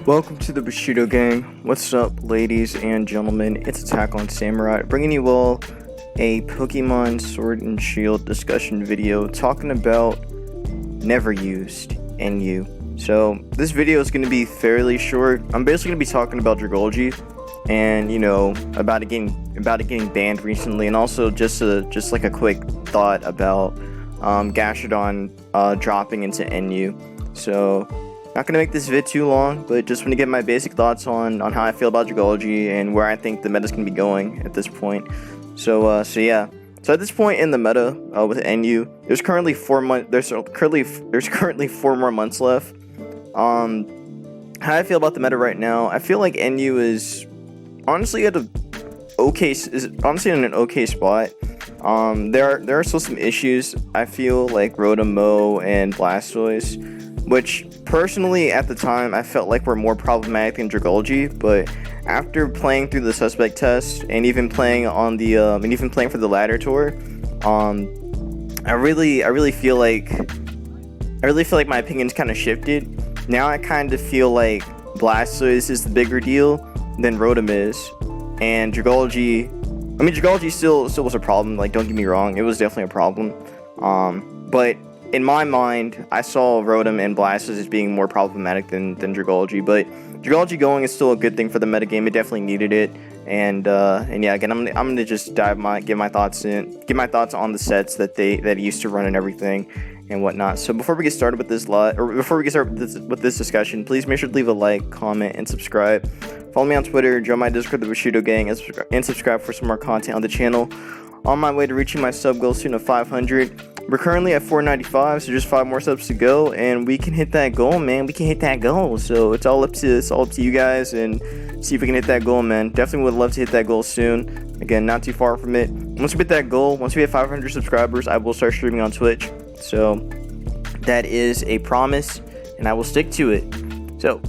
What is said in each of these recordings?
Welcome to the Bushido Gang. What's up, ladies and gentlemen? It's AttackonSamurott, bringing you all a Pokemon Sword and Shield discussion video talking about never used NU. So this video is going to be fairly short. I'm basically going to be talking about Dragalge and about it getting banned recently, and also just like a quick thought about Gastrodon dropping into NU. So not going to make this vid too long, but just want to get my basic thoughts on how I feel about Dragalge and where I think the meta's going to be going at this point. So yeah. So at this point in the meta with NU, there's currently 4 months. There's currently 4 more months left. How I feel about the meta right now, I feel like NU is honestly in an okay spot. There are still some issues. I feel like Rotom, and Blastoise, which personally at the time I felt like were more problematic than Dragalge, but after playing through the suspect test and even playing on the for the ladder tour, I really feel like my opinion's kind of shifted. Now I kind of feel like Blastoise is the bigger deal than Rotom is, and Dragalge. I mean, Dragalge still was a problem. Like, don't get me wrong, it was definitely a problem. But in my mind, I saw Rotom and Blastoise as being more problematic than Dragalge. But Dragalge going is still a good thing for the metagame. It definitely needed it. And yeah, again, I'm gonna just give my thoughts on the sets that it used to run and everything and whatnot. So before we get started with with this discussion, please make sure to leave a like, comment, and subscribe. Follow me on Twitter, join my Discord, the Bushido Gang, and subscribe for some more content on the channel. On my way to reaching my sub goal soon of 500. We're currently at 495, so just 5 more subs to go, and we can hit that goal, man. We can hit that goal. So it's all up to you guys, and see if we can hit that goal, man. Definitely would love to hit that goal soon. Again, not too far from it. Once we hit that goal, once we hit 500 subscribers, I will start streaming on Twitch. So that is a promise, and I will stick to it. So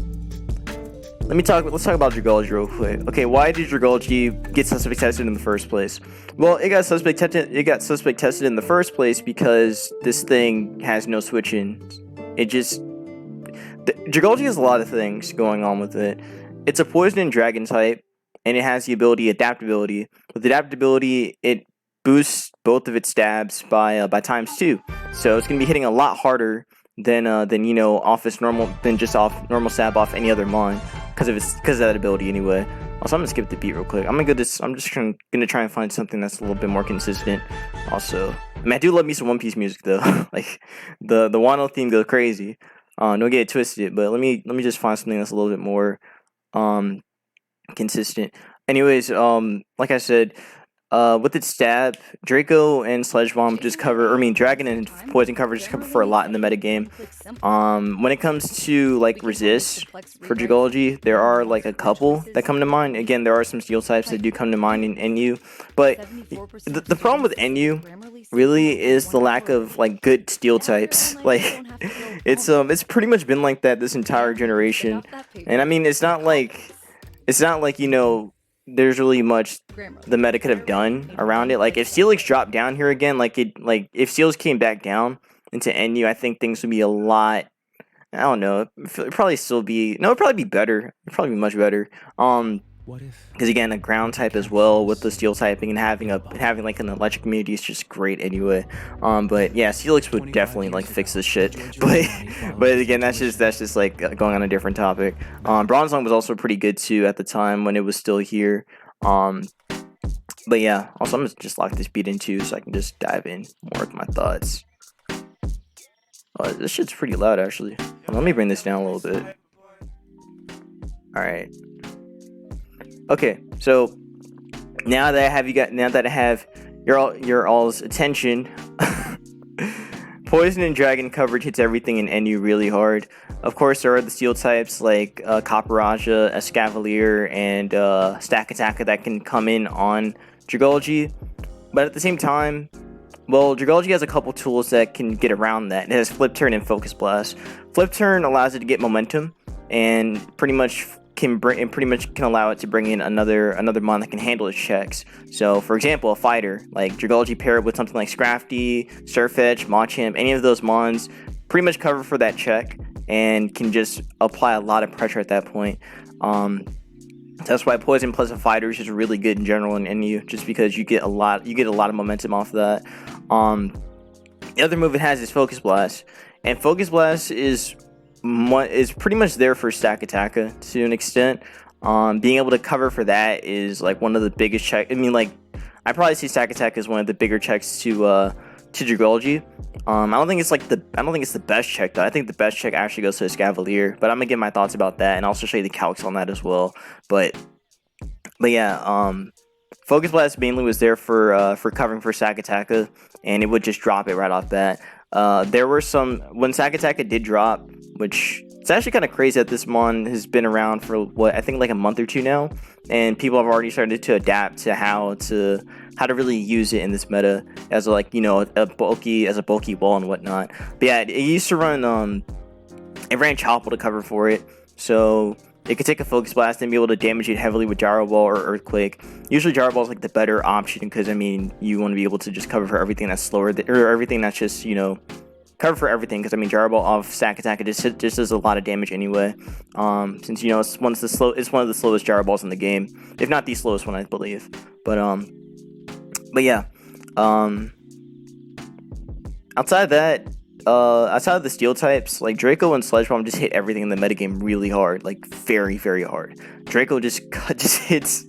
let's talk about Dragalge real quick. Okay, why did Dragalge get suspect tested in the first place? Well, it got suspect tested in the first place because this thing has no switch-ins. Dragalge has a lot of things going on with it. It's a poison and dragon type, and it has the ability adaptability. With adaptability, it boosts both of its stabs by ×2. So it's gonna be hitting a lot harder than just off normal stab off any other mon because of that ability anyway. Also, I'm gonna skip the beat real quick. I'm just gonna try and find something that's a little bit more consistent. Also, I mean, I do love me some One Piece music though. Like the Wano theme goes crazy. Don't get it twisted, but let me just find something that's a little bit more consistent. Anyways, like I said, with its stab, Draco and Sledge Bomb Dragon and Poison cover just cover for a lot in the metagame. When it comes to like resist for Dragalge, there are like a couple that come to mind. Again, there are some steel types that do come to mind in NU, but the problem with NU really is the lack of like good steel types. Like it's pretty much been like that this entire generation, and I mean it's not like there's really much the meta could have done around it. Like if Steelix dropped down here again, like if Steelix came back down into NU, I think things would be a lot. I don't know. It'd probably be better. It'd probably be much better. Because again, a ground type as well with the steel typing and having like an electric community is just great anyway. But yeah, Steelix would definitely like fix this shit. But again, that's just like going on a different topic. Bronzong was also pretty good too at the time when it was still here. But yeah, also I'm gonna just lock this beat in too so I can just dive in more with my thoughts. This shit's pretty loud actually. Let me bring this down a little bit. All right. Okay, so now that I have your all's attention, Poison and Dragon coverage hits everything in NU really hard. Of course, there are the steel types like Caparajah, Escavalier, and Stack Attacker that can come in on Dragalge, but at the same time, well, Dragalge has a couple tools that can get around that. It has Flip Turn and Focus Blast. Flip Turn allows it to get momentum and pretty much can allow it to bring in another mon that can handle its checks. So, for example, a fighter like Dragalge paired with something like Scrafty, Surfetch, Machamp, any of those mons pretty much cover for that check, and can just apply a lot of pressure at that point. That's why Poison plus a fighter is just really good in general in NU, just because you get a lot of momentum off of that. The other move it has is Focus Blast, and Focus Blast is pretty much there for stack Attacka to an extent. Being able to cover for that is like one of the biggest checks. I mean, like, I probably see stack Attacka as one of the bigger checks to Dragalge. I don't think it's the best check though. I think the best check actually goes to Escavalier, but I'm gonna give my thoughts about that and also show you the calcs on that as well. But yeah, Focus Blast mainly was there for covering for stack Attacka, and it would just drop it right off bat. There were some when stack Attacka did drop, which it's actually kind of crazy that this mon has been around for what I think like a month or two now, and people have already started to adapt to how to really use it in this meta as like, you know, a bulky wall and whatnot. But yeah, it used to run it ran Chopple to cover for it, so it could take a Focus Blast and be able to damage it heavily with Gyro Ball or Earthquake. Usually Gyro Ball is like the better option because, I mean, you want to be able to just cover for everything that's slower or everything that's just, you know, cover for everything, because I mean Gyro Ball off stack Attacka just does a lot of damage anyway. Since, you know, it's one of the slowest Gyro Balls in the game, if not the slowest one, I believe. But yeah, outside of that, outside of the steel types, like Draco and Sledge Bomb just hit everything in the metagame really hard, like very, very hard. Draco just hits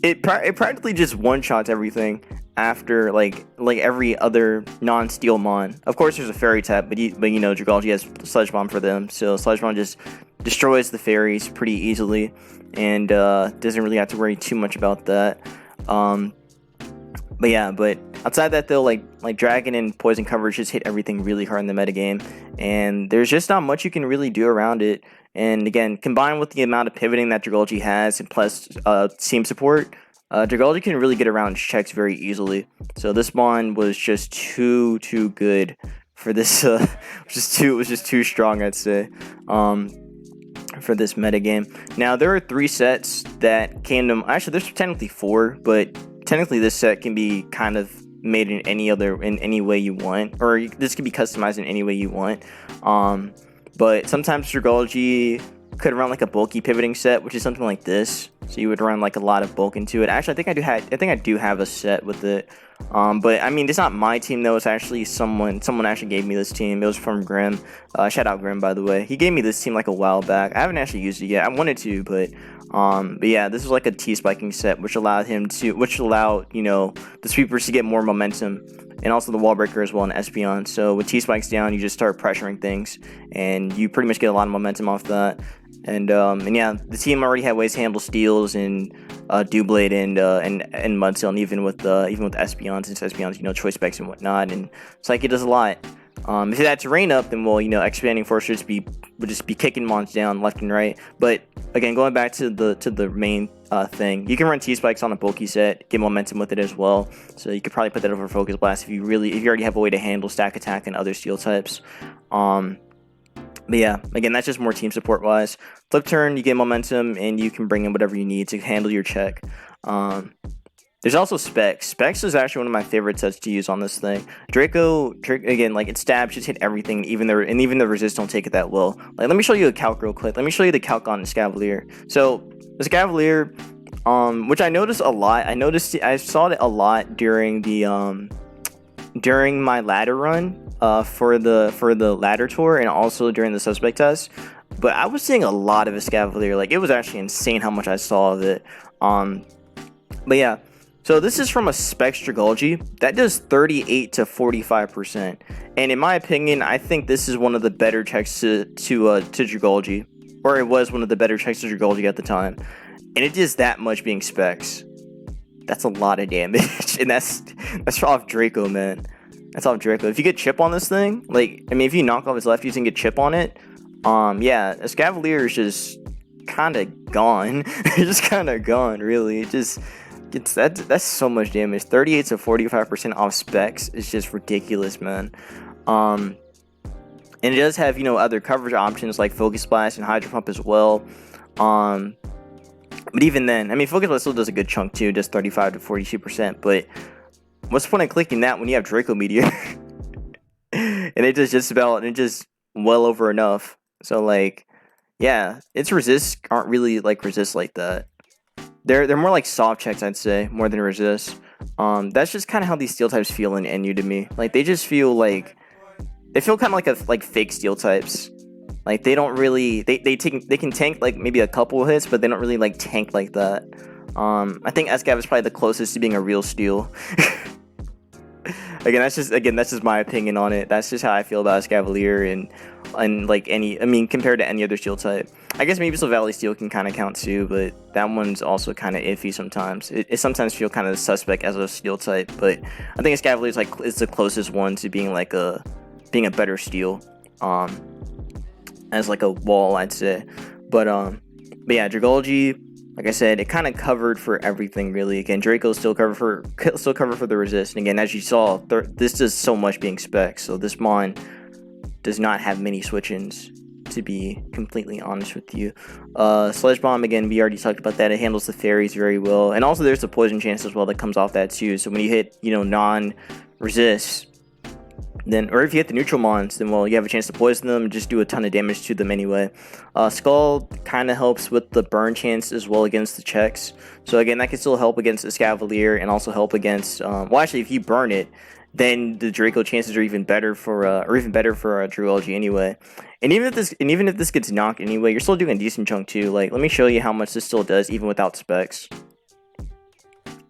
it practically just one-shots everything after like every other non-steel mon. Of course there's a fairy tap, but you know, Dragalge has Sledge Bomb for them, so Sledge Bomb just destroys the fairies pretty easily, and doesn't really have to worry too much about that. But yeah, but outside that though, like Dragon and Poison coverage just hit everything really hard in the metagame, and there's just not much you can really do around it. And again, combined with the amount of pivoting that Dragalge has, and plus team support, Dragalge can really get around checks very easily. So this mon was just too good for this. It was just too strong, I'd say, for this metagame. Now there are 3 sets that came to. Actually, there's technically 4, but technically this set can be kind of made in any way you want, or this can be customized in any way you want. But sometimes Dragalge could run like a bulky pivoting set, which is something like this. So you would run like a lot of bulk into it. Actually, I think I do have a set with it. But I mean, it's not my team though. It's actually someone actually gave me this team. It was from Grim. Shout out Grim, by the way. He gave me this team like a while back. I haven't actually used it yet. I wanted to, but yeah, this was like a T-spiking set, which allowed you know, the sweepers to get more momentum, and also the wall breaker as well in Espeon. So with T-spikes down, you just start pressuring things, and you pretty much get a lot of momentum off that. And yeah, the team already had ways to handle steals and Doublade and Mudsail, and even with Espeon, since Espeon's, you know, choice specs and whatnot, and Psyche does a lot. If it had terrain up, then, well, you know, Expanding Force would just be kicking mons down left and right. But again, going back to the main thing, you can run T-spikes on a bulky set, get momentum with it as well. So you could probably put that over Focus Blast if you already have a way to handle stack attack and other steel types. But yeah, again, that's just more team support wise. Flip turn, you get momentum, and you can bring in whatever you need to handle your check. There's also Specs. Specs is actually one of my favorite sets to use on this thing. Draco, again, like, its stab just hit everything, even the resist don't take it that well. Like, let me show you a calc real quick. Let me show you the calc on Escavalier. So the Escavalier, which I noticed a lot. I saw it a lot during my ladder run, for the ladder tour, and also during the suspect test. But I was seeing a lot of Escavalier. Like, it was actually insane how much I saw of it. But yeah. So this is from a Specs Dragalge that does 38 to 45%, and in my opinion, I think this is one of the better checks to Dragalge, or it was one of the better checks to Dragalge at the time, and it does that much being Specs. That's a lot of damage, and that's off Draco, man. That's off Draco. If you get chip on this thing, like, I mean, if you knock off his lefties and get chip on it, yeah, Escavalier is just kind of gone. It's just kind of gone, really. That's so much damage. 38 to 45% off Specs is just ridiculous, man. And it does have, you know, other coverage options like Focus Blast and Hydro Pump as well. But even then, I mean, Focus Blast still does a good chunk too, just 35 to 42%. But what's the point of clicking that when you have Draco Meteor? And it does just well over enough. So like, yeah, its resists aren't really like resists like that. They're more like soft checks, I'd say, more than resists. That's just kind of how these steel types feel in NU to me. Like they just feel like they feel kind of like fake steel types. Like they don't really they can tank like maybe a couple hits, but they don't really like tank like that. I think Escav is probably the closest to being a real steel. That's just my opinion on it. That's just how I feel about Escavalier and like compared to any other steel type. I guess maybe Valley Steel can kind of count too, but that one's also kind of iffy sometimes. It sometimes feels kind of suspect as a steel type, but I think Escavalier is the closest one to being a better steel, as like a wall, I'd say. But yeah, Dragalge, like I said, it kind of covered for everything really. Again, Draco's still covered for the resist, and again, as you saw, this does so much being spec. So this mon does not have many switch-ins, to be completely honest with you. Sledge Bomb, again, we already talked about that. It handles the fairies very well, and also there's the poison chance as well that comes off that too. So when you hit non-resist, then, or if you hit the neutral mons, then well, you have a chance to poison them and just do a ton of damage to them anyway. Skull kind of helps with the burn chance as well against the checks. So again, that can still help against the Escavalier and also help against well, actually, if you burn it, then the Draco chances are even better for Dragalge anyway. And even if this gets knocked anyway, you're still doing a decent chunk too. Like, let me show you how much this still does even without specs.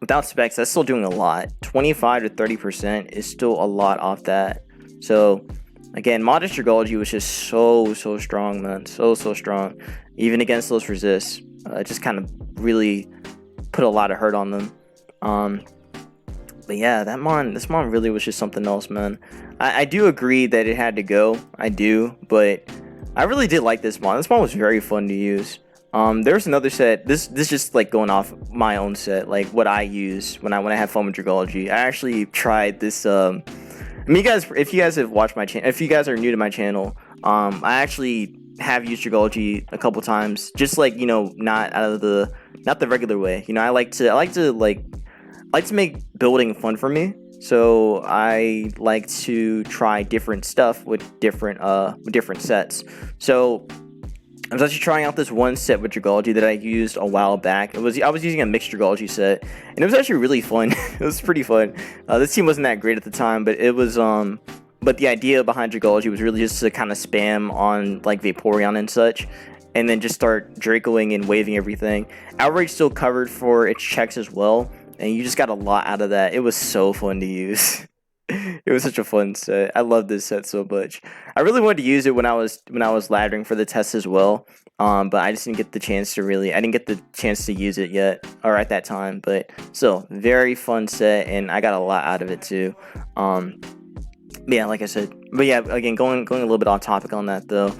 Without specs, that's still doing a lot. 25 to 30% is still a lot off that. So again, modest Dragalge was just so strong, man. So strong. Even against those resists. It just kind of really put a lot of hurt on them. But yeah, this mon really was just something else, man. I do agree that it had to go. I do, but I really did like this mon. This mon was very fun to use. There's another set. This just like going off my own set, like what I use when I have fun with Dragalge. I actually tried this. If you guys have watched my channel, if you guys are new to my channel, I actually have used Dragalge a couple times, just like not the regular way. I like to make building fun for me. So I like to try different stuff with different sets. So I was actually trying out this one set with Dragalge that I used a while back. I was using a mixed Dragalge set, and it was actually really fun. It was pretty fun. This team wasn't that great at the time, but it was but the idea behind Dragalge was really just to kind of spam on like Vaporeon and such, and then just start Dracoing and waving everything. Outrage still covered for its checks as well, and you just got a lot out of that. It was so fun to use. It was such a fun set. I love this set so much. I really wanted to use it when I was laddering for the test as well. But I just didn't get the chance to use it yet, or at that time. But still, very fun set, and I got a lot out of it too. Yeah, like I said, but yeah, again, going a little bit off topic on that though.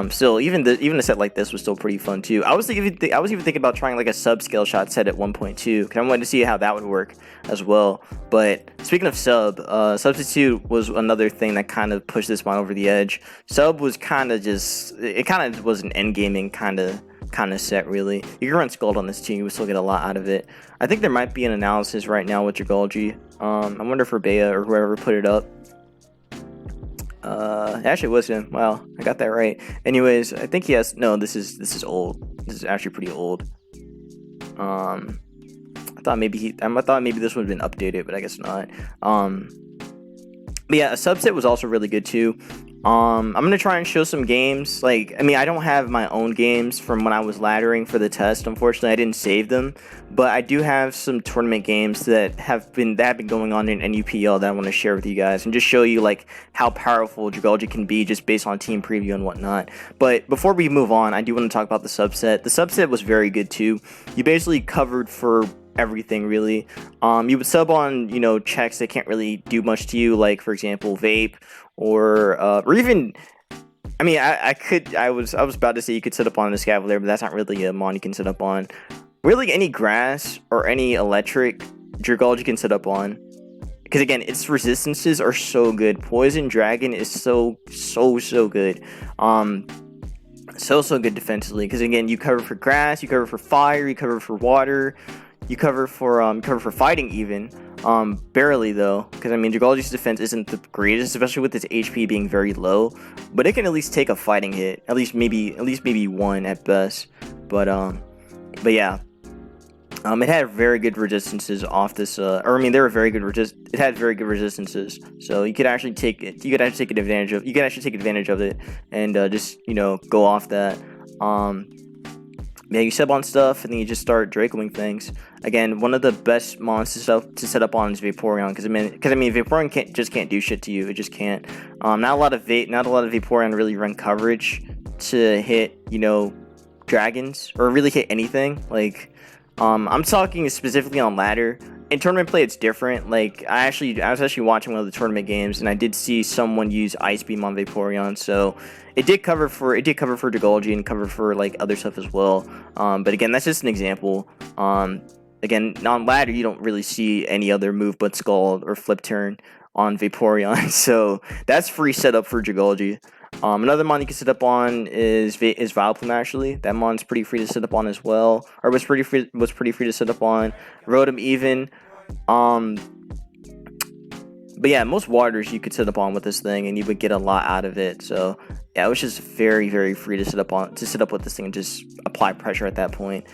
Still, even a set like this was still pretty fun too. I was even thinking about trying like a sub-scale shot set at 1.2 because I wanted to see how that would work as well. But speaking of substitute was another thing that kind of pushed this one over the edge. Sub was kind of was an end gaming kind of set really. You can run Scald on this team, you would still get a lot out of it. I think there might be an analysis right now with Dragalge. I wonder if Bea or whoever put it up. It actually was him. Wow, I got that right. Anyways, I think he has. No, this is old. This is actually pretty old. I thought maybe this would have been updated, but I guess not. But yeah, a subset was also really good too. I'm gonna try and show some games. I don't have my own games from when I was laddering for the test. Unfortunately, I didn't save them, but I do have some tournament games that have been going on in NUPL that I want to share with you guys and just show you like how powerful Dragalge can be just based on team preview and whatnot. But before we move on, I do want to talk about the subset. The subset was very good too. You basically covered for everything really. You would sub on checks that can't really do much to you, like for example vape or even I was about to say you could set up on the Escavalier, but that's not really a mon you can set up on. Really any grass or any electric Dragalge can set up on, because again its resistances are so good. Poison Dragon is so good. So good defensively, because again you cover for grass, you cover for fire, you cover for water. cover for fighting even. Barely though, because I mean Dragalge's defense isn't the greatest, especially with its HP being very low. But it can at least take a fighting hit, at least maybe one at best. But yeah. It had very good resistances off this, or I mean, they were very good. It had very good resistances, so you could actually take it. You could actually take advantage of it, and just go off that. Yeah, you set up on stuff, and then you just start Dracoing things. Again, one of the best monsters to set up on is Vaporeon, because I mean, Vaporeon can't do shit to you. It just can't. Not a lot of Vaporeon really run coverage to hit dragons or really hit anything like. I'm talking specifically on ladder. In tournament play, it's different. Like I was actually watching one of the tournament games, and I did see someone use Ice Beam on Vaporeon, so it did cover for Dragalge and cover for like other stuff as well. But again, that's just an example. Again, on ladder, you don't really see any other move but Scald or Flip Turn on Vaporeon, so that's free setup for Dragalge. Another mon you can set up on is Vileplume. Actually, that mon's pretty free to set up on as well, or was pretty free to set up on. Rotom even. But yeah, most waters you could set up on with this thing, and you would get a lot out of it. So yeah, it was just very, very free to set up with this thing and just apply pressure at that point.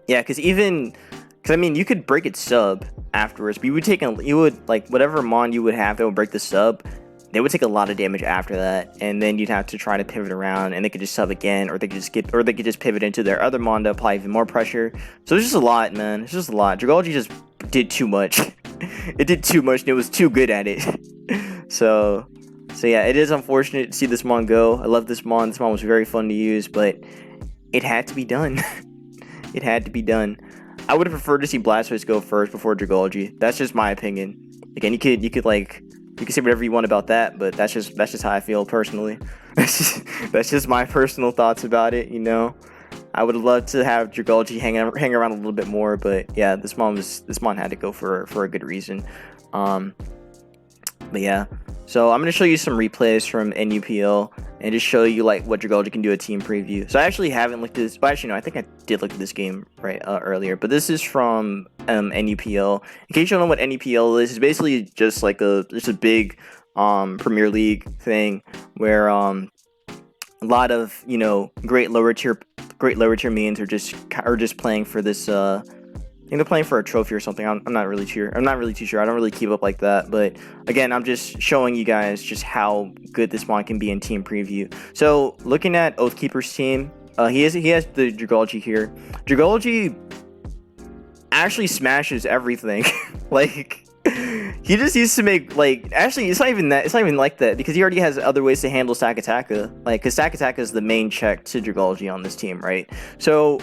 Yeah, because I mean, you could break its sub afterwards, but you would like whatever mon you would have that would break the sub. They would take a lot of damage after that, and then you'd have to try to pivot around, and they could just sub again, or they could just pivot into their other mon to apply even more pressure. So it's just a lot, man. It's just a lot. Dragalge just did too much. It did too much, and it was too good at it. So yeah, it is unfortunate to see this mon go. I love this mon. This mon was very fun to use, but it had to be done. It had to be done. I would have preferred to see Blastoise go first before Dragalge. That's just my opinion. Again, you could say whatever you want about that, but that's just how I feel personally. That's just my personal thoughts about it. I would love to have Dragalge hang around a little bit more, but yeah, this mon had to go for a good reason. But yeah, so I'm gonna show you some replays from NUPL and just show you like what Dragalge can do at team preview. So I actually haven't looked at this, but actually no, I think I did look at this game right earlier. But this is from NUPL. In case you don't know what NUPL is, it's basically just like a big Premier League thing where a lot of great lower tier means are just playing for this. I think they're playing for a trophy or something. I'm not really too sure. I don't really keep up like that. But again, I'm just showing you guys just how good this mon can be in team preview. So looking at Oathkeeper's team, he has the Dragalge here. Dragalge actually smashes everything. Like he just used to make actually it's not even like that because he already has other ways to handle Sakataka. Like because Sakataka is the main check to Dragalge on this team, right? So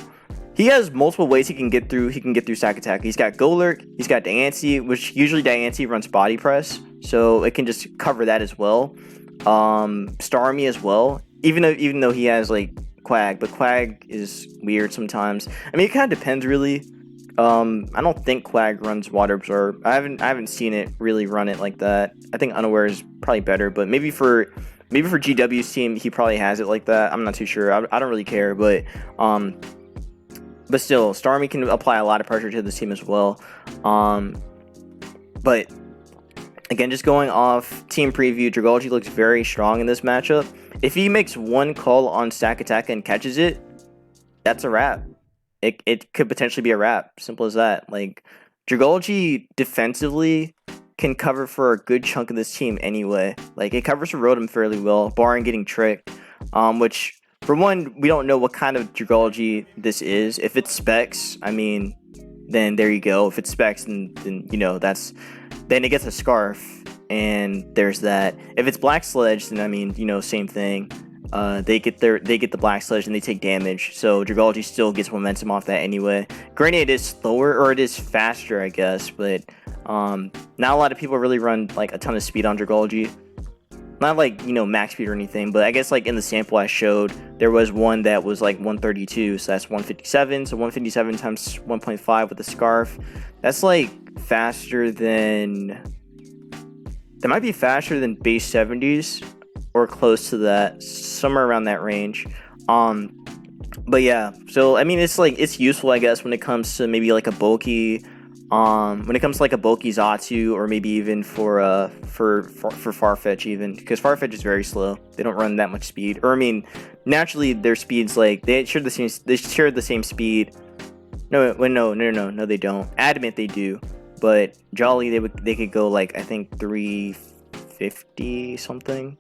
he has multiple ways he can get through Sakataka. He's got Golurk, he's got Diancie, which usually Diancie runs body press, so it can just cover that as well. Starmie as well, even though he has like Quag, but Quag is weird sometimes. I mean, it kind of depends really. I don't think Quag runs Water Absorb. I haven't seen it really run it like that. I think Unaware is probably better, but maybe for GW's team he probably has it like that. I'm not too sure. I don't really care, but still, Starmie can apply a lot of pressure to this team as well. But again, just going off team preview, Dragalge looks very strong in this matchup. If he makes one call on Sakataka and catches it, that's a wrap. It could potentially be a wrap. Simple as that. Like Dragalge defensively can cover for a good chunk of this team anyway. Like it covers for Rotom fairly well, barring getting tricked. Which for one, we don't know what kind of Dragalge this is. If it's Specs, I mean, then there you go. If it's Specs, then then it gets a Scarf, and there's that. If it's Black Sledge, then I mean, same thing. They get the Black Sledge and they take damage. So Dragalge still gets momentum off that anyway. Granted, it is slower or it is faster, I guess, but not a lot of people really run like a ton of speed on Dragalge. Not like, max speed or anything, but I guess like in the sample I showed, there was one that was like 132, so that's 157. So 157 times 1.5 with the Scarf. That's like faster than... That might be faster than base 70s or close to that, somewhere around that range. But yeah, so I mean, it's useful, I guess, when it comes to maybe like a bulky, when it comes to like a bulky Zatu, or maybe even for Farfetch, even because Farfetch is very slow. They don't run that much speed, or I mean, naturally their speeds like they share the same speed. No, wait, no, they don't. Adamant they do, but Jolly they could go like I think 350 something.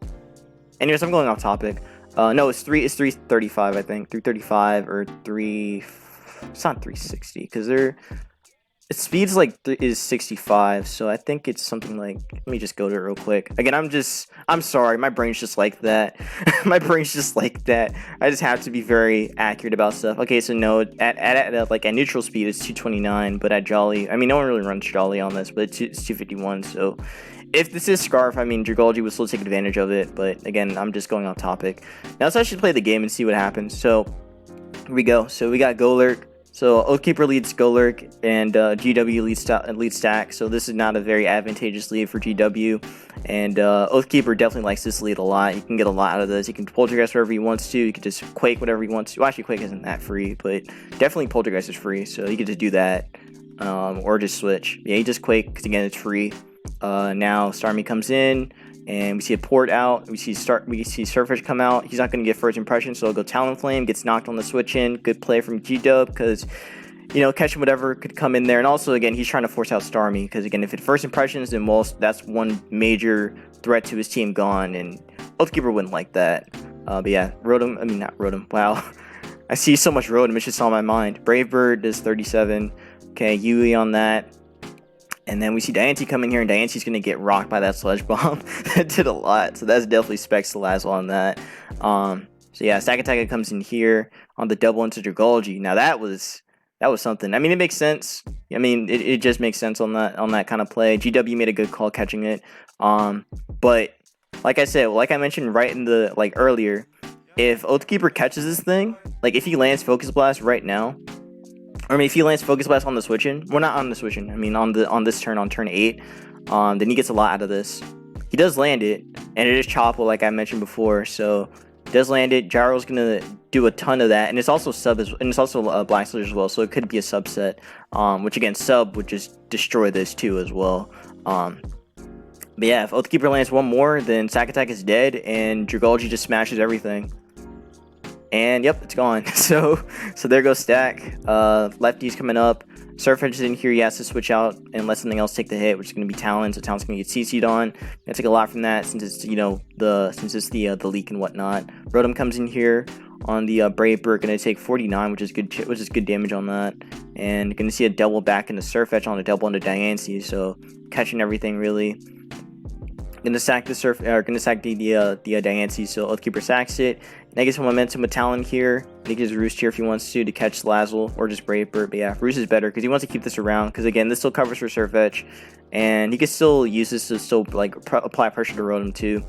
Anyways, I'm going off topic. No, it's 335, I think. 335 or 3. It's not 360 because its speed's like is 65, so I think it's something like. Let me just go to it real quick. Again, I'm sorry, my brain's just like that. My brain's just like that. I just have to be very accurate about stuff. Okay, so no, at neutral speed it's 229, but at Jolly, I mean, no one really runs Jolly on this, but it's 251. So if this is Scarf, I mean, Dragalge would still take advantage of it, but again, I'm just going off topic. Now let's actually play the game and see what happens. So here we go. So we got Golurk. So Oathkeeper leads Golurk, and GW leads Stack. So this is not a very advantageous lead for GW, and Oathkeeper definitely likes this lead a lot. He can get a lot out of this. He can Poltergeist wherever he wants to. He can just Quake whatever he wants to. Well, actually, Quake isn't that free, but definitely Poltergeist is free, so he can just do that, or just switch. Yeah, he just Quake because again it's free. Now Starmie comes in, and we see a port out. We see Surfish come out. He's not going to get first impression, so he'll go Talonflame. Gets knocked on the switch in. Good play from G-Dub because, you know, catching whatever could come in there. And also, again, he's trying to force out Starmie because, again, if it's first impressions, then well, that's one major threat to his team gone, and Oathkeeper wouldn't like that. But yeah, Rotom. I mean, not Rotom. Wow. I see so much Rotom. It's just on my mind. Brave Bird does 37. Okay, Yui on that. And then we see Diancie coming here, and Diancie's going to get rocked by that Sludge Bomb. That did a lot, so that's definitely specs the last on that. So yeah, Stack Attack comes in here on the double into Dragalge. Now that was something. I mean, it makes sense. I mean, it just makes sense on that kind of play. GW made a good call catching it. But like I said, like I mentioned right in the earlier, if Oathkeeper catches this thing, like if he lands Focus Blast right now. I mean, if he lands Focus Blast on the switch-in, well, not on the switch-in, I mean on this turn, on turn 8, then he gets a lot out of this. He does land it, and it is choppable like I mentioned before, so he does land it. Gyro's gonna do a ton of that, and it's also Black Sludge as well, so it could be a subset, which again, sub would just destroy this too as well. But yeah, if Oathkeeper lands one more, then Stack Attack is dead, and Dragalge just smashes everything. And yep, it's gone. So there goes Stack. Lefty's coming up. Surfedge is in here. He has to switch out and let something else take the hit, which is going to be Talon. So Talon's going to get CC'd on. Gonna take a lot from that since it's the leak and whatnot. Rotom comes in here on the Brave Bird, going to take 49, which is good damage on that. And going to see a double back into Surfetch on a double into Diancie. So catching everything really. Gonna sack the Diancie, so Oathkeeper sacks it. And I get some momentum with Talon here. He gives Roost here if he wants to catch Slazzle or just Brave Bird. But yeah, Roost is better because he wants to keep this around. Because again, this still covers for Surfetch, and he can still use this to still apply pressure to Rotom too.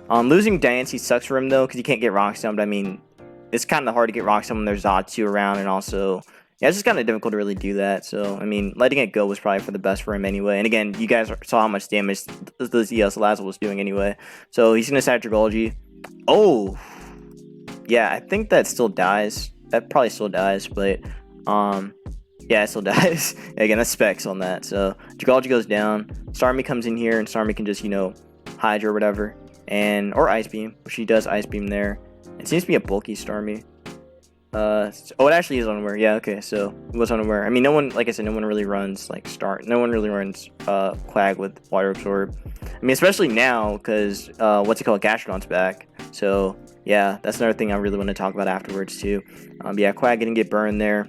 Losing Diancie sucks for him though because he can't get Rock Stumped. I mean, it's kind of hard to get Rock Stumped when there's Zatu around, and also. Yeah, it's just kind of difficult to really do that. So, I mean, letting it go was probably for the best for him anyway. And again, you guys saw how much damage the Salazzle was doing anyway. So, he's going to sack Dragalge. Oh! Yeah, I think that still dies. That probably still dies, but, yeah, it still dies. Again, that's specs on that. So, Dragalge goes down. Starmie comes in here, and Starmie can just, Hydra or whatever. Or Ice Beam, which he does Ice Beam there. It seems to be a bulky Starmie. It actually is unaware. Yeah, okay, so it was unaware. I mean, no one really runs Quag with Water Absorb. I mean, especially now because Gastrodon's back. So yeah, that's another thing I really want to talk about afterwards too. Yeah, Quag didn't get burned there.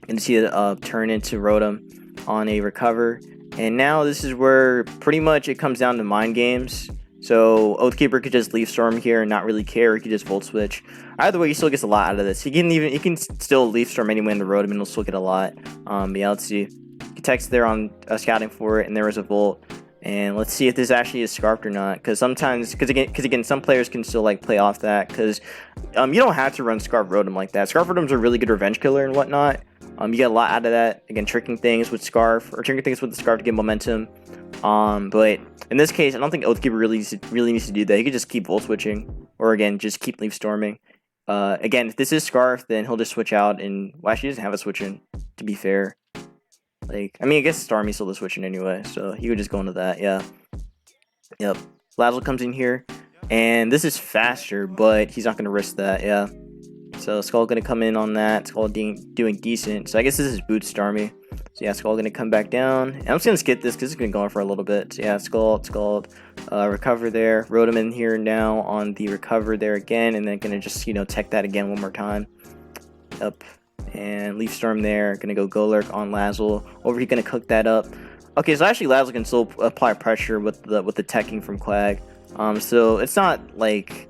And to see it turn into Rotom on a recover. And now this is where pretty much it comes down to mind games. So Oathkeeper could just Leaf Storm here and not really care. He could just Volt Switch. Either way, he still gets a lot out of this. He can still Leaf Storm anyway in the Rotom and he'll still get a lot. But yeah, let's see. He text there on scouting for it, and there was a Volt. And let's see if this actually is Scarfed or not. Because again, some players can still play off that. Because you don't have to run Scarf Rotom like that. Scarf Rotom's a really good revenge killer and whatnot. You get a lot out of that. Again, tricking things with Scarf or tricking things with the Scarf to get momentum. But in this case, I don't think Oathkeeper really needs to do that. He could just keep Volt Switching, or again, just keep Leaf Storming. Again, if this is Scarf, then he'll just switch out, and well, actually, he doesn't have a switch in, to be fair. Like, I mean, I guess Starmie's still the switch in anyway, so he would just go into that, yeah. Yep. Lazzle comes in here, and this is faster, but he's not going to risk that, yeah. So Skull going to come in on that. Skull doing decent. So I guess this is Boot Starmie. So yeah, Skull going to come back down. And I'm just going to skip this because it's going to go on for a little bit. So yeah, Skull, recover there. Rotom in here now on the recover there again. And then going to just, tech that again one more time. Up. And Leaf Storm there. Going to go Golurk on Lazzle. Over here going to cook that up. Okay, so actually Lazzle can still apply pressure with the teching from Quag. So it's not like...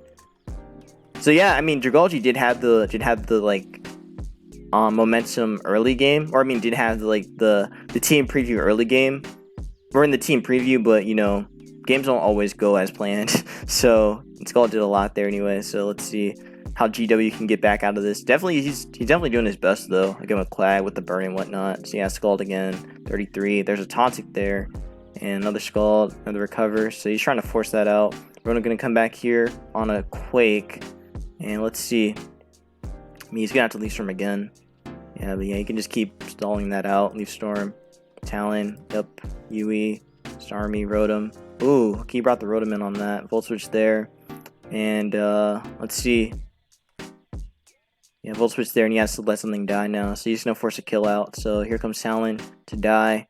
So yeah, I mean, Dragalge did have the like momentum early game, or I mean, did have the team preview early game. We're in the team preview, but games don't always go as planned. So Skull did a lot there anyway. So let's see how GW can get back out of this. Definitely, he's definitely doing his best though. Again with Quag with the burn and whatnot. So yeah, Scald again, 33. There's a Tauntaunt there, and another Scald, another recover. So he's trying to force that out. We're gonna come back here on a Quake. And let's see. I mean, he's gonna have to Leaf Storm again. Yeah, but yeah, you can just keep stalling that out. Leaf Storm, Talon, yep, Yui, Starmie, Rotom. Ooh, he brought the Rotom in on that. Volt Switch there. And let's see. Yeah, Volt Switch there, and he has to let something die now. So he's gonna force a kill out. So here comes Talon to die.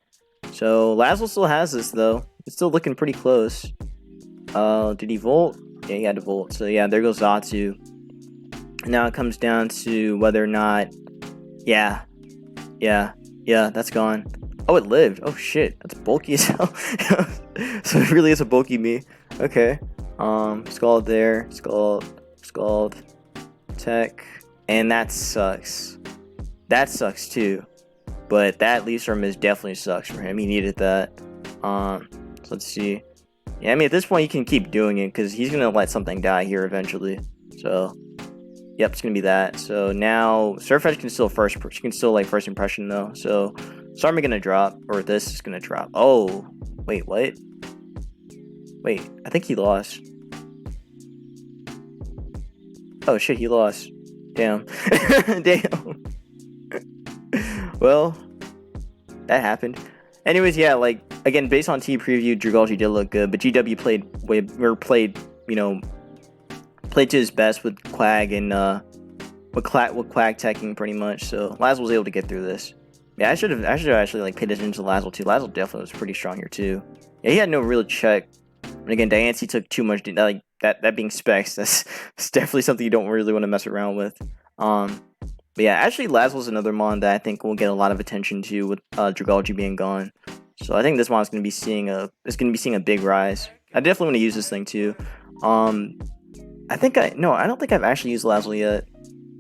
So Lazzle still has this though. It's still looking pretty close. Did he Volt? Yeah, he had to Volt. So yeah, there goes Zatu. Now it comes down to whether or not, yeah, that's gone. Oh, it lived. Oh shit, that's bulky as hell. So it really is a bulky me. Okay. Scald there, Scald, Tech, and that sucks. That sucks too. But that Leaf Storm is definitely sucks for him. He needed that. So let's see. Yeah, I mean at this point you can keep doing it because he's gonna let something die here eventually. So. Yep, it's gonna be that. So now Surfetch can still first impression though. So Starmie gonna drop, or this is gonna drop. Oh, wait, what? Wait, I think he lost. Oh shit, he lost. Damn. Damn. Well, that happened. Anyways, yeah, like again, based on T preview, Dragalge did look good, but GW played to his best with Quag and with Quag teching pretty much. So Lazzle was able to get through this. Yeah, I should have actually like paid attention to Lazzle too. Lazzle definitely was pretty strong here too. Yeah, he had no real check. And again, Diancie took too much. Like that being Specs, that's definitely something you don't really want to mess around with. But yeah, actually Lazzle's another mon that I think will get a lot of attention to with Dragalge being gone. So I think this mon is going to be seeing a big rise. I definitely want to use this thing too. I don't think I've actually used Lazzle yet.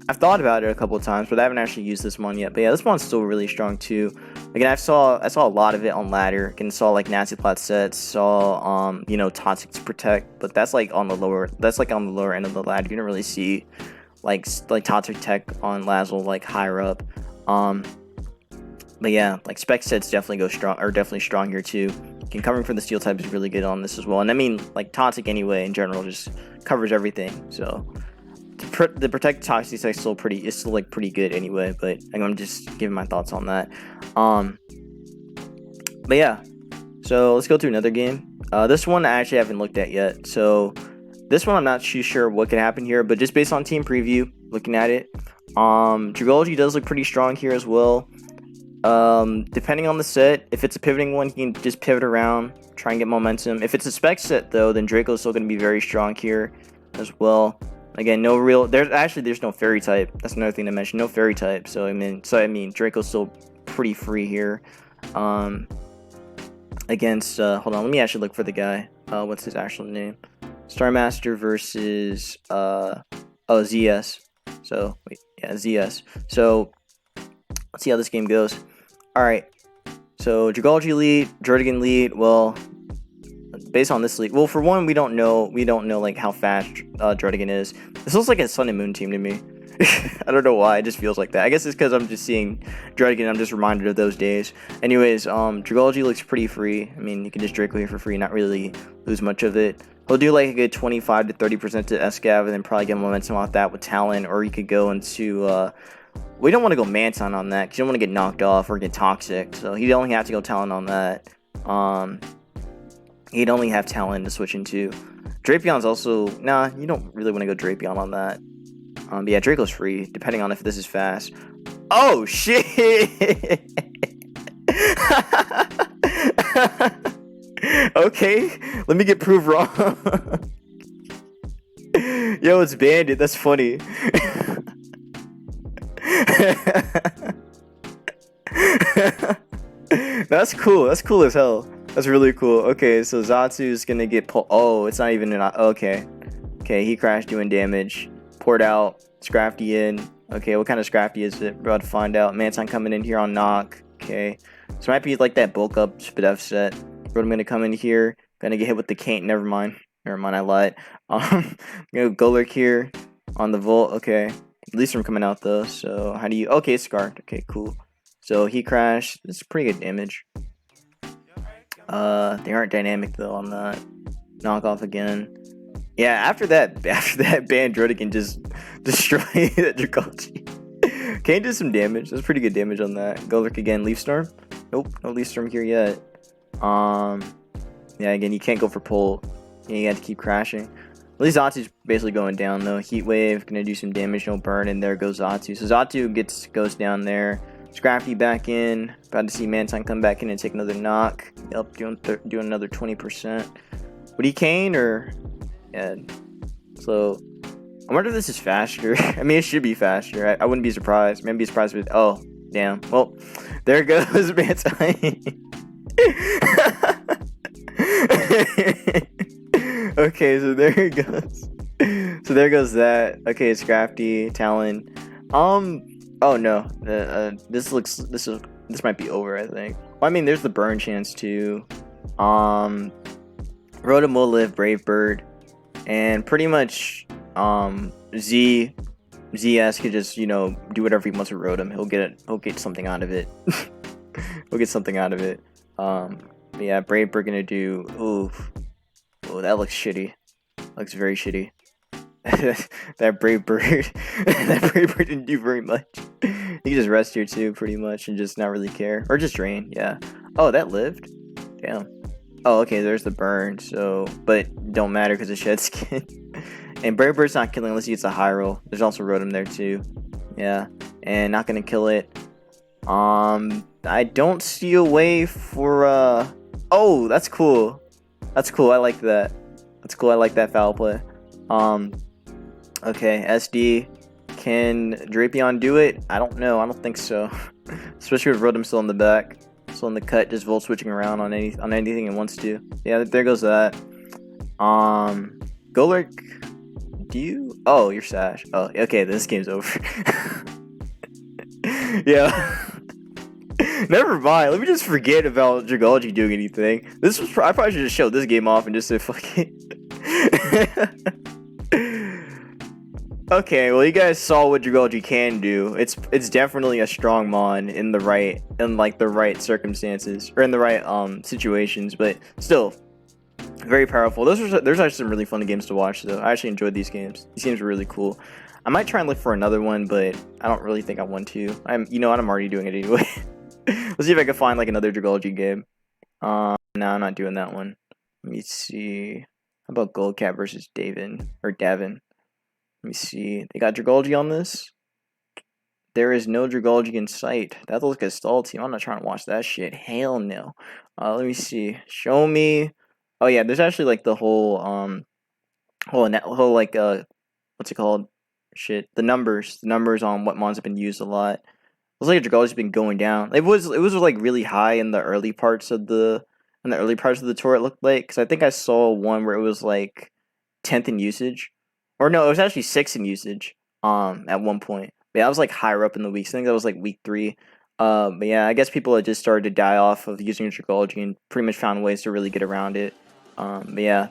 I've thought about it a couple of times, but I haven't actually used this one yet. But yeah, this one's still really strong too. Again, I saw a lot of it on ladder. Again, saw like Nasty Plat sets, saw Tauntaunt to protect, but that's like on the lower end of the ladder. You don't really see like Tauntaunt tech on Lazzle like higher up. But yeah, like Spec sets definitely strong here too. Again, covering for the steel type is really good on this as well. And I mean like Tauntaunt anyway in general just covers everything. So the protect toxic tech is still pretty good anyway, but I'm just giving my thoughts on that. But yeah, so let's go to another game. This one I actually haven't looked at yet. So this one I'm not too sure what could happen here, but just based on team preview, looking at it, Dragalge does look pretty strong here as well. Depending on the set, if it's a pivoting one, he can just pivot around, try and get momentum. If it's a spec set though, then Draco's still going to be very strong here as well. Again, there's no fairy type. That's another thing to mention. No fairy type. So I mean Draco's still pretty free here. Against hold on, let me actually look for the guy. What's his actual name? Starmaster versus ZS. So wait, yeah, ZS. So let's see how this game goes. All right. So Dragalge lead, Dragalge lead. Well, based on this lead, well, for one, we don't know like how fast Dragalge is. This looks like a Sun and Moon team to me. I don't know why, it just feels like that. I guess it's because I'm just seeing Dragalge and I'm just reminded of those days. Anyways, Dragalge looks pretty free. I mean, you can just Draco here for free, not really lose much of it. He'll do like a good 25 to 30% to Escav, and then probably get momentum off that with Talon, or you could go into, we don't want to go Manton on that, because you don't want to get knocked off or get toxic, so he'd only have to go Talon on that. He'd only have Talon to switch into. Drapeon's also, nah, you don't really want to go Drapion on that. But yeah, Draco's free, depending on if this is fast. Oh, shit! Okay, let me get proved wrong. Yo, it's Bandit, that's funny. That's cool as hell. That's really cool. Okay, so Zatsu's gonna get oh, it's not even an, okay. Okay, he crashed doing damage. Poured out, Scrafty in. Okay, what kind of Scrafty is it? We're about to find out. Manton coming in here on knock. Okay, so it might be like that bulk up Spadef set. I'm gonna come in here. Gonna get hit with the Caint. Never mind, I lied. Go lurk here on the Volt. Okay, at least I'm coming out though. So how do you? Okay, Scarred. Okay, cool. So he crashed. This is pretty good damage. They aren't dynamic though on that. Knock off again. Yeah, after that Bandrota can just destroy that Dragalge. Caint did some damage. That's pretty good damage on that. Go lurk again. Leaf Storm. Nope, no Leaf Storm here yet. Yeah, again, you can't go for pull. You have to keep crashing. At least Zatsu's basically going down though. Heat Wave, gonna do some damage, no burn, and there goes Zatsu. So Zatsu goes down there. Scrafty back in. About to see Manton come back in and take another knock. Yep, doing another 20%. Would he Cain or? Yeah. So I wonder if this is faster. I mean, it should be faster. I wouldn't be surprised. Maybe be surprised with. Oh, damn. Well, there goes Manton. Okay, so there it goes. So there goes that. Okay, it's Scrafty, Talon. Oh no. This might be over, I think. Well, I mean, there's the burn chance too. Rotom will live, Brave Bird, and pretty much ZS could just, you know, do whatever he wants with Rotom. He'll get something out of it. He'll get something out of it. Yeah, Brave Bird gonna do. Oof. Oh, that looks shitty. Looks very shitty. That Brave Bird. That Brave Bird didn't do very much. You can just rest here too, pretty much, and just not really care, or just drain. Yeah. Oh, that lived. Damn. Oh, okay. There's the burn. So, but don't matter because it sheds skin. And Brave Bird's not killing unless he gets a high roll. There's also Rotom there too. Yeah, and not gonna kill it. I don't see a way for oh, that's cool. That's cool. I like that. That's cool. I like that foul play. Okay, SD. Can Drapion do it? I don't know. I don't think so. Especially with Rotom still in the back. Still in the cut, just volt switching around on anything it wants to. Yeah, there goes that. Golurk, do you? Oh, you're Sash. Oh, okay, this game's over. Yeah. Never mind. Let me just forget about Dragalge doing anything. I probably should just show this game off and just say fuck it. Okay, well, you guys saw what Dragalge can do. It's definitely a strong mon in the right circumstances, or in the right situations, but still very powerful. There's actually some really fun games to watch though. I actually enjoyed these games. These games were really cool. I might try and look for another one, but I don't really think I want to. You know what, I'm already doing it anyway. Let's see if I can find like another Dragalge game. No, I'm not doing that one. Let me see. How about Goldcat versus Davin? Let me see. They got Dragalge on this. There is no Dragalge in sight. That looks like a stall team. I'm not trying to watch that shit. Hell no. Let me see. Show me. Oh yeah, there's actually like the whole like what's it called? Shit. The numbers on what mons have been used a lot. Looks like Dragalge's been going down. It was like really high in the early parts of the tour. It looked like, because I think I saw one where it was like 10th in usage, or no, it was actually 6th in usage. At one point, but yeah, I was like higher up in the weeks. I think that was like week 3. But yeah, I guess people had just started to die off of using Dragalge and pretty much found ways to really get around it. But yeah,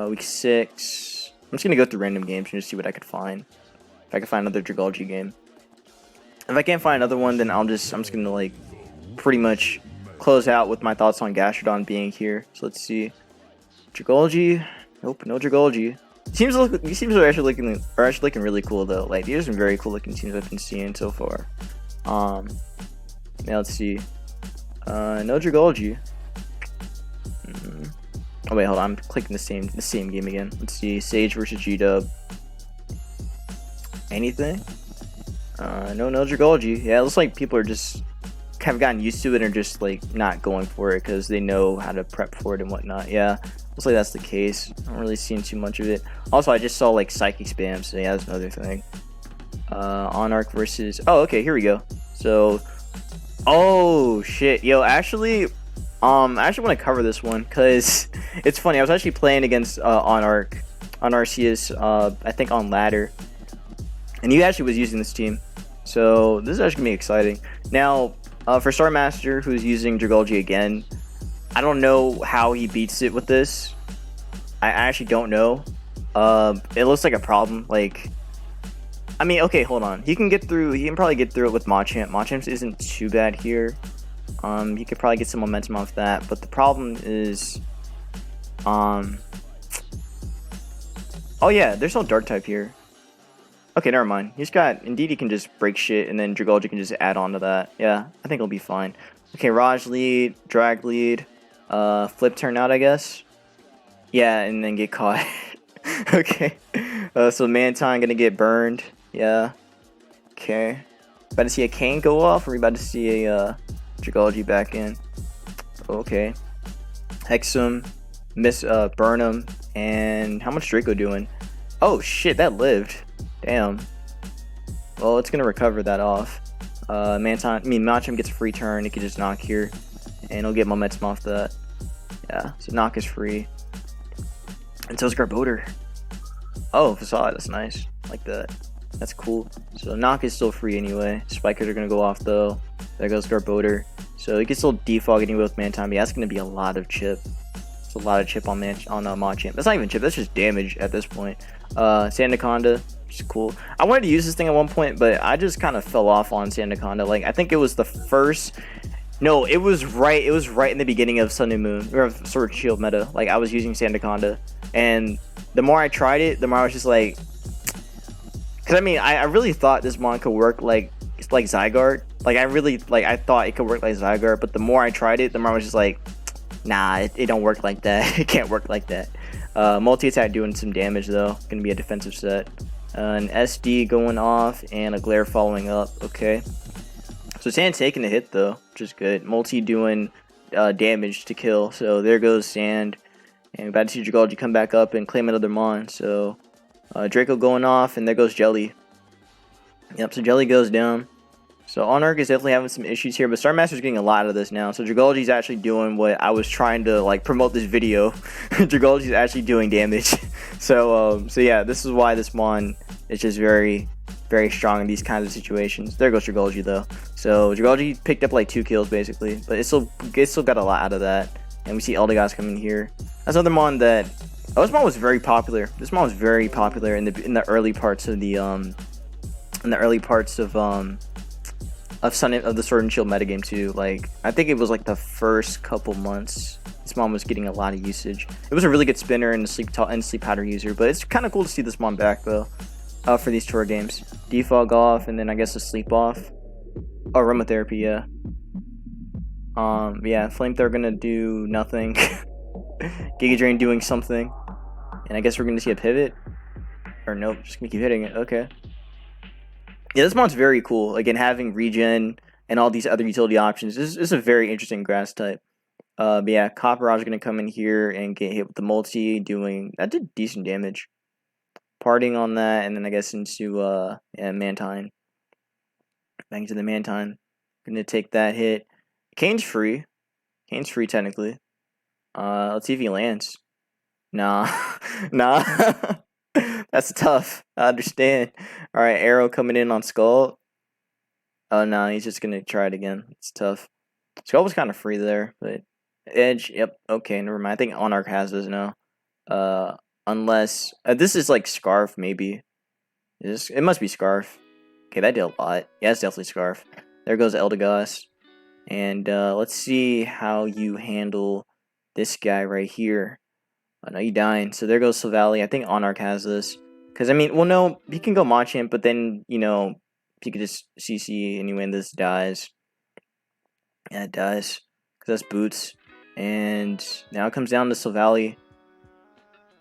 week 6. I'm just gonna go through random games and just see what I could find. If I can find another Dragalge game. If I can't find another one, then I'm just gonna like pretty much close out with my thoughts on Gastrodon being here. So let's see. Dragalge. Nope, no Dragalge. These teams are actually looking really cool though. Like these are some very cool looking teams I've been seeing so far. Now let's see. No Dragalge. Oh wait, hold on. I'm clicking the same game again. Let's see. Sage versus G-Dub. Anything? No Dragalge. Yeah, it looks like people are just kind of gotten used to it and are just like not going for it because they know how to prep for it and whatnot. Yeah, looks like that's the case. I'm not really seeing too much of it. Also, I just saw like psychic spam, so yeah, that's another thing. Onarch versus. Oh, okay, here we go. So, oh shit, yo, actually, I actually want to cover this one because it's funny. I was actually playing against Onarch on Arceus, I think on ladder, and he actually was using this team. So this is actually gonna be exciting. Now, for Star Master, who's using Dragalge again, I don't know how he beats it with this. I actually don't know. It looks like a problem. Like, I mean, okay, hold on. He can probably get through it with Machamp. Machamp isn't too bad here. He could probably get some momentum off that. But the problem is, oh yeah, there's no Dark type here. Okay, never mind. Indeed, he can just break shit, and then Dragalge can just add on to that. Yeah, I think it'll be fine. Okay, Raj lead, drag lead, flip turn out, I guess. Yeah, and then get caught. Okay. So Mantine gonna get burned. Yeah. Okay. About to see a Kane go off, or we about to see a Dragalge back in? Okay. Hexum, Burnham, and how much Draco doing? Oh shit, that lived. Damn. Well, it's gonna recover that off. Machamp gets a free turn. It can just knock here, and it'll get momentum off that. Yeah, so knock is free. And so is Garbodor. Oh, Facade, that's nice. Like that. That's cool. So knock is still free anyway. Spikers are gonna go off though. There goes Garbodor. So he can still defog getting with Mantine. Yeah, that's gonna be a lot of chip. It's a lot of chip on Machamp. That's not even chip. That's just damage at this point. Sandaconda. Which is cool. I wanted to use this thing at one point, but I just kind of fell off on Sandaconda. Like, I think it was the first. No, it was right in the beginning of Sun and Moon, or Sword Shield meta. Like, I was using Sandaconda, and the more I tried it, the more I was just like, because I mean, I really thought this mon could work like Zygarde. Like, I thought it could work like Zygarde, but the more I tried it, the more I was just like, nah, it don't work like that. It can't work like that. Multi-attack doing some damage though. Gonna be a defensive set. An SD going off and a glare following up. Okay. So Sand taking a hit though, which is good. Multi doing damage to kill. So there goes Sand. And we're about to see Dragalge come back up and claim another Mon. So Draco going off, and there goes Jelly. Yep, so Jelly goes down. So Onarch is definitely having some issues here, but Star Master's getting a lot of this now. So Dragalge's actually doing what I was trying to like promote this video. Dragalge's actually doing damage. So yeah, this is why this Mon is just very, very strong in these kinds of situations. There goes Dragalge though. So Dragalge picked up like 2 kills basically, but it still got a lot out of that. And we see Eldegoss coming here. That's another Mon that this Mon was very popular. This Mon was very popular in the early parts of the of the Sword and Shield metagame too. Like, I think it was like the first couple months this Mon was getting a lot of usage. It was a really good spinner and sleep powder user, but it's kind of cool to see this Mon back though, for these tour games. Defog off, and then I guess a sleep off. Oh, aromatherapy, yeah. Yeah, Flamethrower gonna do nothing. Giga Drain doing something, and I guess we're gonna see a pivot. Or nope, just gonna keep hitting it. Okay. Yeah, this Mon's very cool. Again, having regen and all these other utility options. This is a very interesting grass type. But yeah, Copperage is going to come in here and get hit with the multi, that did decent damage. Parting on that, and then I guess into Mantine. Back into the Mantine. Going to take that hit. Kane's free. Kane's free technically. Let's see if he lands. Nah. Nah. That's tough. I understand. Alright, Arrow coming in on Skull. Oh no, he's just gonna try it again. It's tough. Skull was kind of free there, but Edge, yep, okay, never mind. I think Onarch has this now. Unless this is like Scarf, maybe. It must be Scarf. Okay, that did a lot. Yeah, it's definitely Scarf. There goes Eldegoss. And let's see how you handle this guy right here. Oh no, you dying. So there goes Silvally. I think Onarch has this. Because, I mean, well, no, he can go Machamp, but then, you know, he could just CC anyway, and this dies. Yeah, it dies. Because that's Boots. And now it comes down to Silvally.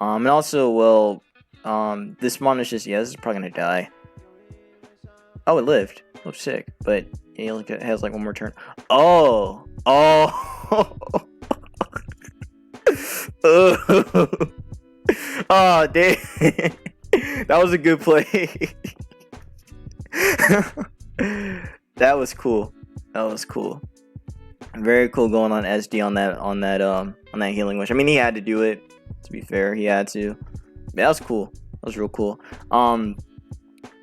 And also, well, this mon is just, yeah, this is probably going to die. Oh, it lived. Oh, sick. But it has, like, one more turn. Oh! Oh! Oh, damn. That was a good play. That was cool. That was cool. Very cool going on SD on that healing wish. I mean, he had to do it. To be fair, he had to. That was cool. That was real cool.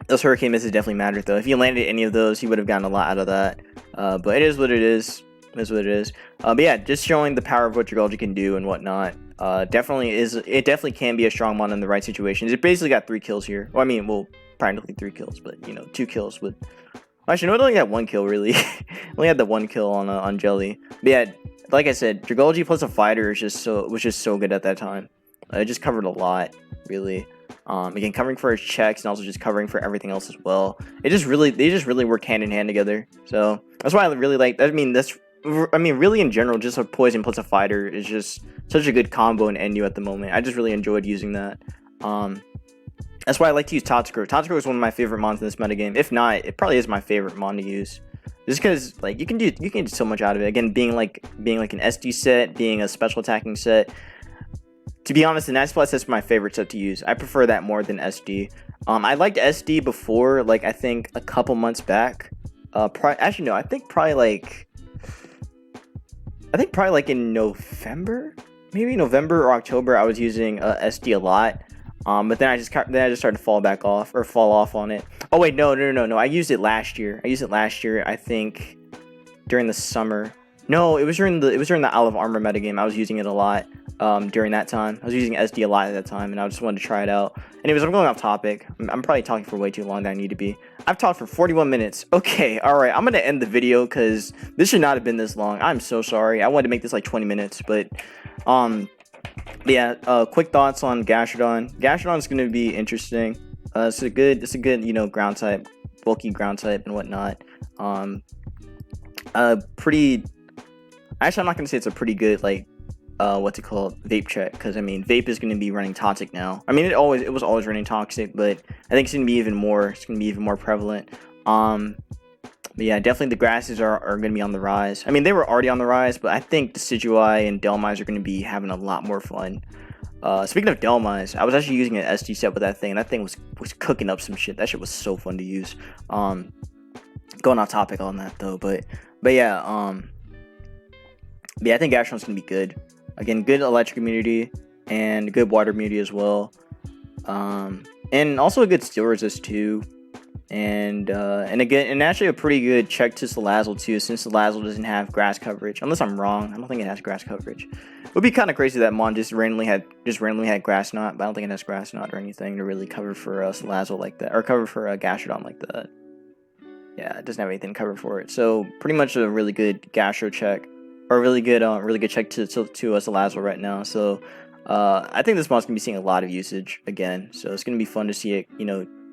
Those hurricane misses definitely mattered though. If he landed any of those, he would have gotten a lot out of that. But it is what it is. It is what it is. But yeah, just showing the power of what Dragalge can do and whatnot. It definitely can be a strong mon in the right situations. It basically got 3 kills here. Well, I mean, well, practically 3 kills, but you know, 2 kills with. Actually, no, it only got 1 kill really. Only had the 1 kill on Jelly. But yeah, like I said, Dragalge plus a fighter is was just so good at that time. It just covered a lot, really. Again, covering for his checks and also just covering for everything else as well. They just really work hand in hand together. So that's why I really like. I mean, really in general, just a poison plus a fighter is just such a good combo in NU at the moment. I just really enjoyed using that. That's why I like to use Totsko. Totsko is one of my favorite mons in this metagame. If not, it probably is my favorite mon to use. Just because like you can do so much out of it. Again, being like an SD set, being a special attacking set. To be honest, the Nice Plus is my favorite set to use. I prefer that more than SD. I liked SD before, like I think a couple months back. Actually no, I think probably like in November, maybe November or October. I was using SD a lot. But then I just started to fall off on it. Oh wait, no. I used it last year. I think during the summer. No, it was during the Isle of Armor metagame. I was using it a lot. During that time, I was using SD a lot at that time, and I just wanted to try it out. Anyways, I'm going off topic. I'm probably talking for way too long than I need to be. I've talked for 41 minutes. Okay, all right. I'm gonna end the video because this should not have been this long. I'm so sorry. I wanted to make this like 20 minutes, but yeah. Quick thoughts on Gastrodon. Gastrodon is gonna be interesting. It's a good ground type, bulky ground type and whatnot. Pretty. Actually, I'm not gonna say it's a pretty good like. What's it called, vape check, because I mean vape is going to be running toxic now. I mean it was always running toxic, but I think it's going to be even more prevalent. But yeah, definitely the grasses are going to be on the rise. I mean they were already on the rise, but I think Decidueye and Delmise are going to be having a lot more fun. Speaking of Delmise, I was actually using an SD set with that thing, and that thing was cooking up some shit. That shit was so fun to use. Going off topic on that though, but yeah, I think Gastrodon's going to be good. Again, good electric immunity and good water immunity as well, and also a good steel resist too, and actually a pretty good check to Salazzle too, since Salazzle doesn't have grass coverage. Unless I'm wrong, I don't think it has grass coverage. It would be kind of crazy that Mon just randomly had grass knot, but I don't think it has grass knot or anything to really cover for Salazzle like that, or cover for Gastrodon like that. Yeah, it doesn't have anything covered for it, so pretty much a really good Gastro check. Or really good check to Salazzle right now. So I think this mon's gonna be seeing a lot of usage again. So it's gonna be fun to see it,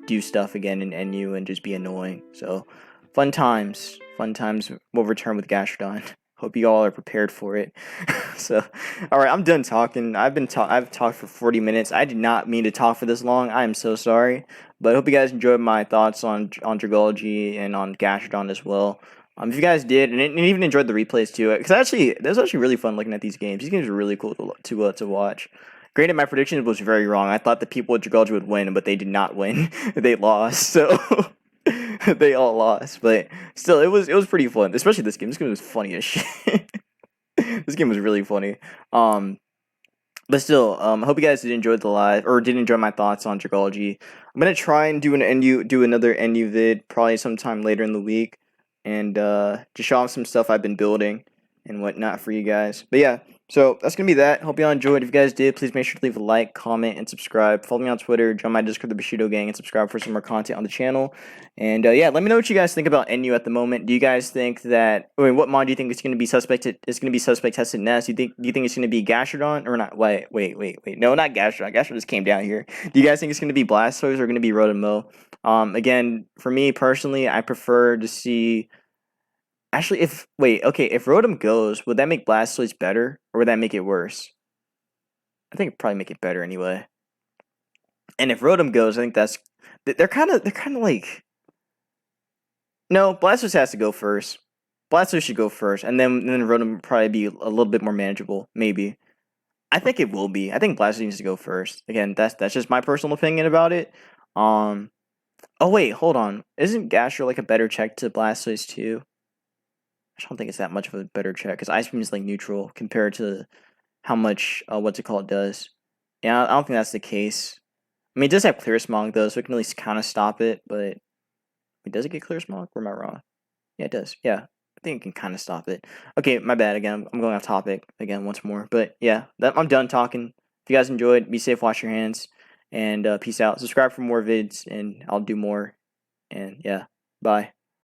do stuff again in NU and just be annoying. So fun times will return with Gastrodon. Hope you all are prepared for it. So all right, I'm done talking. I've talked for 40 minutes. I did not mean to talk for this long. I am so sorry. But I hope you guys enjoyed my thoughts on Dragalge and on Gastrodon as well. If you guys did, and even enjoyed the replays too, because it was actually really fun looking at these games. These games are really cool to watch. Granted, my prediction was very wrong. I thought the people at Dragalge would win, but they did not win. They lost, so they all lost. But still, it was pretty fun, especially this game. This game was funny as shit. This game was really funny. But still, I hope you guys did enjoy the live, or did enjoy my thoughts on Dragalge. I'm gonna try and do another NU vid probably sometime later in the week. And just show off some stuff I've been building and whatnot for you guys. But yeah, So that's gonna be that. Hope y'all enjoyed. If you guys did, please make sure to leave a like, comment, and subscribe. Follow me on Twitter, join my Discord, the Bushido Gang, and subscribe for some more content on the channel. And yeah, let me know what you guys think about NU at the moment. Do you guys think that? I mean, what mod do you think is gonna be suspect? It's gonna be suspect tested next. Do you think it's gonna be Gastrodon or not? Wait. No, not Gastrodon. Gastrodon just came down here. Do you guys think it's gonna be Blastoise or gonna be Rotom? Again, for me personally, I prefer to see. Actually, if Rotom goes, would that make Blastoise better or would that make it worse? I think it'd probably make it better anyway. And if Rotom goes, I think they're kind of like no, Blastoise has to go first. Blastoise should go first, and then Rotom would probably be a little bit more manageable, maybe. I think it will be. I think Blastoise needs to go first. Again, that's just my personal opinion about it. Oh wait, hold on. Isn't Gastro like a better check to Blastoise too? I don't think it's that much of a better check because Ice Beam is like neutral compared to how much does. Yeah, I don't think that's the case. I mean, it does have Clear Smog though, so it can at least kind of stop it. But wait, does it get Clear Smog? Or am I wrong? Yeah, it does. Yeah, I think it can kind of stop it. Okay, my bad. Again, I'm going off topic again once more. But yeah, I'm done talking. If you guys enjoyed, be safe, wash your hands, and peace out. Subscribe for more vids, and I'll do more. And yeah, bye.